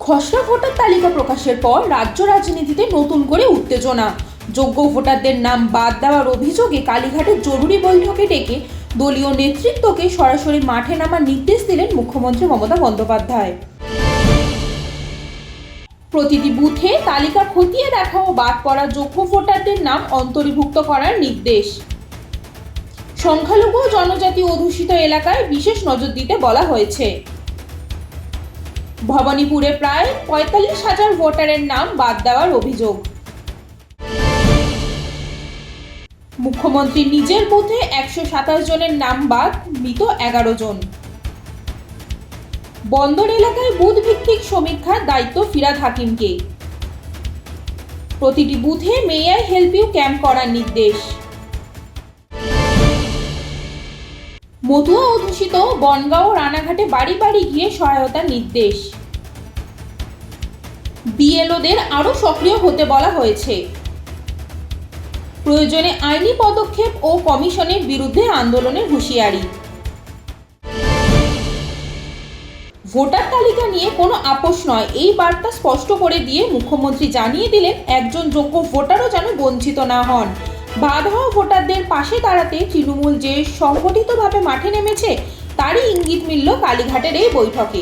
খসড়া ভোটার তালিকা প্রকাশের পর রাজ্য রাজনীতিতে নতুন করে উত্তেজনা। যোগ্য ভোটারদের নাম বাদ দেওয়ার অভিযোগে কালীঘাটের জরুরি বৈঠকে ডেকে দলীয় নেতৃত্বকে সরাসরি মাঠে নামার নির্দেশ দিলেন মুখ্যমন্ত্রী মমতা বন্দ্যোপাধ্যায়। প্রতিটি বুথে তালিকা খতিয়ে দেখা ও বাদ পড়া যোগ্য ভোটারদের নাম অন্তর্ভুক্ত করার নির্দেশ। সংখ্যালঘু জনজাতি অধ্যুষিত এলাকায় বিশেষ নজর দিতে বলা হয়েছে। ভবানীপুরে প্রায় ৪৫,০০০ ভোটারের নাম বাদ দেওয়ার অভিযোগ। মুখ্যমন্ত্রী নিজের বুথে ১২৭ জনের নাম বাদ, মৃত ১১ জন। বন্দর এলাকায় বুথ ভিত্তিক সমীক্ষার দায়িত্ব ফিরহাদ হাকিমকে। প্রতিটি বুথে may I help you camp করার নির্দেশ। মতুয়া অধ্যুষিত বনগাঁও রানাঘাটে বাড়ি বাড়ি গিয়ে সহায়তার নির্দেশ। বিএলওদের আরও সক্রিয় হতে বলা হয়েছে। প্রয়োজনে আইনি পদক্ষেপ ও কমিশনের বিরুদ্ধে আন্দোলনের হুঁশিয়ারি। ভোটার তালিকা নিয়ে কোনো আপোষ নয়, এই বার্তা স্পষ্ট করে দিয়ে মুখ্যমন্ত্রী জানিয়ে দিলেন একজন যোগ্য ভোটারও যেন বঞ্চিত না হন। বাদ হওয়া ভোটারদের পাশে দাঁড়াতে তৃণমূল যে সংগঠিতভাবে মাঠে নেমেছে তারই ইঙ্গিত মিলল কালীঘাটের এই বৈঠকে।